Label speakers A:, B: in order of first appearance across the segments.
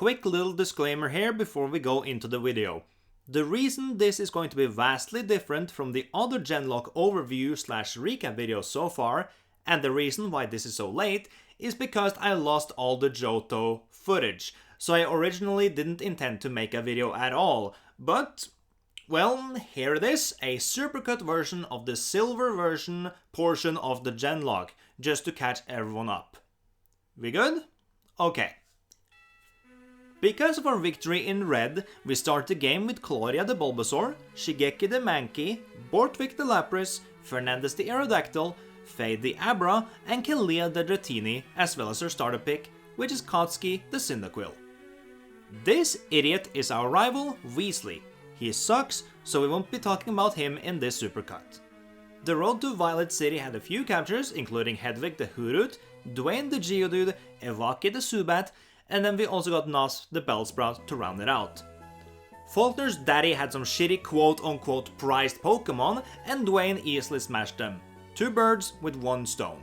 A: Quick little disclaimer here before we go into the video. The reason this is going to be vastly different from the other Genlocke overview / recap videos so far, and the reason why this is so late, is because I lost all the Johto footage. So I originally didn't intend to make a video at all, but, well, here it is, a supercut version of the silver version portion of the Genlocke, just to catch everyone up. We good? Okay. Because of our victory in red, we start the game with Gloria the Bulbasaur, Shigeki the Mankey, Bortwick the Lapras, Fernandez the Aerodactyl, Fade the Abra, and Kalia the Dratini, as well as our starter pick, which is Kotsky the Cyndaquil. This idiot is our rival, Weasley. He sucks, so we won't be talking about him in this supercut. The road to Violet City had a few captures, including Hedwig the Hoorut, Dwayne the Geodude, Evaki the Zubat, and then we also got Nas the Bellsprout to round it out. Faulkner's daddy had some shitty quote-unquote prized Pokemon, and Dwayne easily smashed them. 2 birds with 1 stone.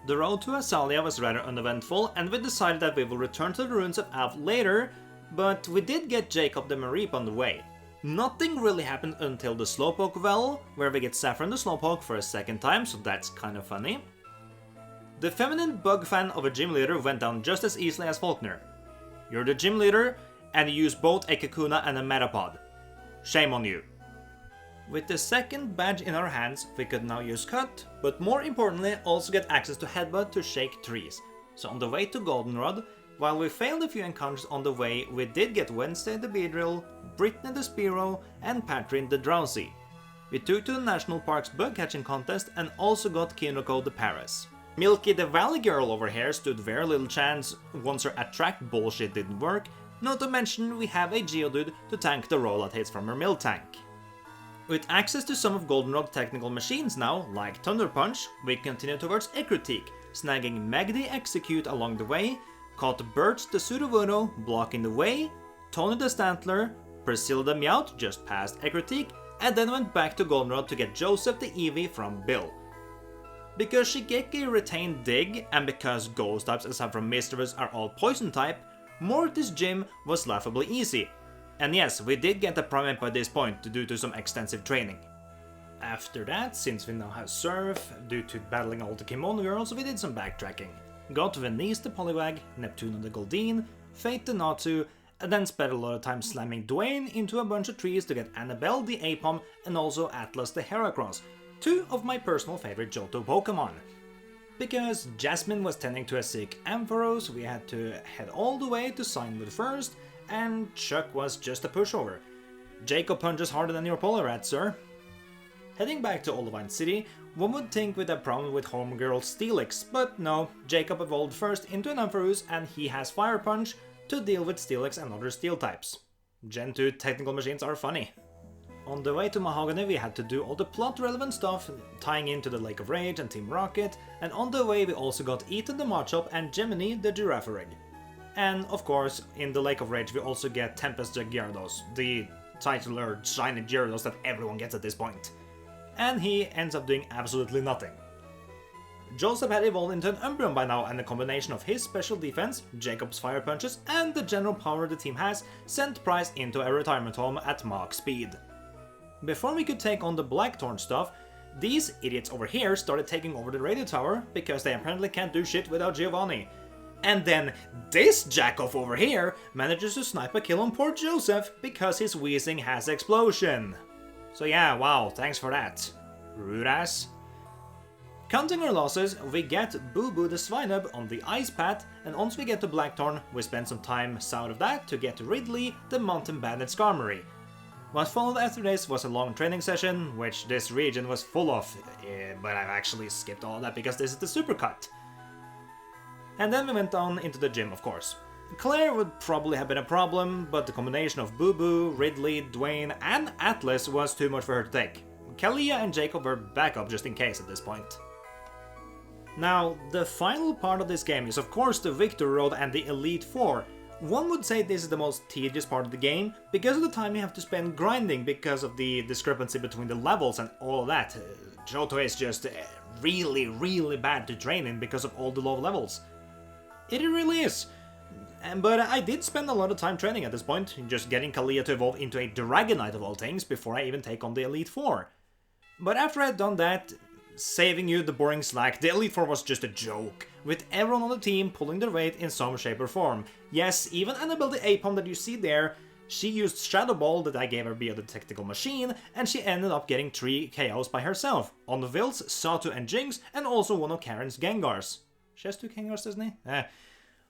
A: The road to Azalea was rather uneventful, and we decided that we will return to the ruins of Alph later, but we did get Jacob the Mareep on the way. Nothing really happened until the Slowpoke Valley, where we get Saffron the Slowpoke for a second time, so that's kind of funny. The feminine bug fan of a gym leader went down just as easily as Faulkner. You're the gym leader, and you use both a Kakuna and a Metapod. Shame on you. With the second badge in our hands, we could now use Cut, but more importantly also get access to Headbutt to shake trees. So on the way to Goldenrod, while we failed a few encounters on the way, we did get Wednesday the Beedrill, Brittany the Spearow, and Patrin the Drowsy. We took to the National Park's bug catching contest and also got Kinoko the Paris. Milky the Valley Girl over here stood very little chance once her attract bullshit didn't work, not to mention we have a Geodude to tank the rollout hits from her Miltank. With access to some of Goldenrod technical machines now, like Thunder Punch, we continue towards Ecruteak, snagging Meg the Execute along the way, caught Birch the Sudowoodo blocking the way, Tony the Stantler, Priscilla the Meowth just past Ecruteak, and then went back to Goldenrod to get Joseph the Eevee from Bill. Because Shigeki retained Dig, and because Ghost types aside from Misdreavus are all Poison type, Mortis Gym was laughably easy. And yes, we did get a Primate by this point due to some extensive training. After that, since we now have Surf, due to battling all the Kimono girls, we did some backtracking. Got Venice the Poliwag, Neptune the Goldeen, Fate the Natsu, and then spent a lot of time slamming Dwayne into a bunch of trees to get Annabelle the Apom and also Atlas the Heracross, 2 of my personal favorite Johto Pokemon. Because Jasmine was tending to a sick Ampharos, we had to head all the way to Signwood first, and Chuck was just a pushover. Jacob punches harder than your Poliwrath, sir. Heading back to Olivine City, one would think we'd have problem with homegirl Steelix, but no, Jacob evolved first into an Ampharos and he has Fire Punch to deal with Steelix and other steel types. Gen 2 technical machines are funny. On the way to Mahogany we had to do all the plot relevant stuff, tying into the Lake of Rage and Team Rocket, and on the way we also got Ethan the Machop and Gemini the Girafarig. And of course, in the Lake of Rage we also get Tempest the Gyarados, the titular shiny Gyarados that everyone gets at this point. And he ends up doing absolutely nothing. Joseph had evolved into an Umbreon by now, and the combination of his special defense, Jacob's fire punches, and the general power the team has sent Price into a retirement home at Mach speed. Before we could take on the Blackthorn stuff, these idiots over here started taking over the radio tower because they apparently can't do shit without Giovanni. And then this jackoff over here manages to snipe a kill on poor Joseph because his Weezing has explosion. So yeah, wow, thanks for that. Rude ass. Counting our losses, we get Boo Boo the Swinub on the ice path, and once we get to Blackthorn, we spend some time south of that to get to Ridley, the Mountain Bandit's Skarmory. What followed after this was a long training session, which this region was full of, but I've actually skipped all that because this is the supercut. And then we went on into the gym, of course. Claire would probably have been a problem, but the combination of Boo Boo, Ridley, Dwayne, and Atlas was too much for her to take. Kalia and Jacob were backup just in case at this point. Now, the final part of this game is of course the Victory Road and the Elite Four. One would say this is the most tedious part of the game, because of the time you have to spend grinding because of the discrepancy between the levels and all of that. Johto is just really bad to train in because of all the low levels. It really is. But I did spend a lot of time training at this point, just getting Kalia to evolve into a Dragonite of all things before I even take on the Elite Four. But after I'd done that, saving you the boring slack, the Elite Four was just a joke, with everyone on the team pulling their weight in some shape or form. Yes, even Annabelle the Apom that you see there, she used Shadow Ball that I gave her via the Tactical Machine, and she ended up getting 3 KOs by herself, on Vils, Satu and Jinx, and also one of Karen's Gengars. She has 2 Gengars, doesn't he?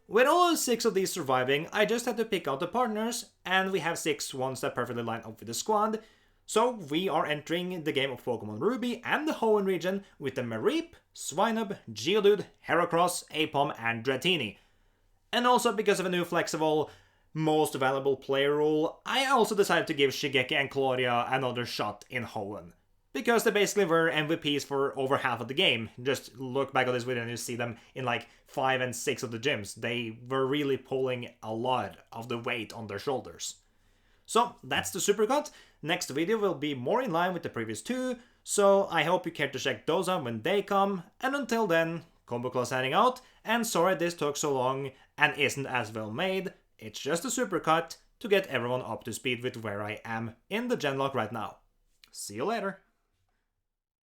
A: With all 6 of these surviving, I just had to pick out the partners, and we have 6 ones that perfectly line up with the squad. So we are entering the game of Pokemon Ruby and the Hoenn region with the Mareep, Swinub, Geodude, Heracross, Apom, and Dratini. And also because of a new flexible, most valuable player rule, I also decided to give Shigeki and Claudia another shot in Hoenn. Because they basically were MVPs for over half of the game. Just look back at this video and you see them in like 5 and 6 of the gyms. They were really pulling a lot of the weight on their shoulders. So that's the Supercut. Next video will be more in line with the previous 2, so I hope you care to check those out when they come. And until then, Combo Class heading out, and sorry this took so long and isn't as well made. It's just a Supercut to get everyone up to speed with where I am in the Genlocke right now. See you later.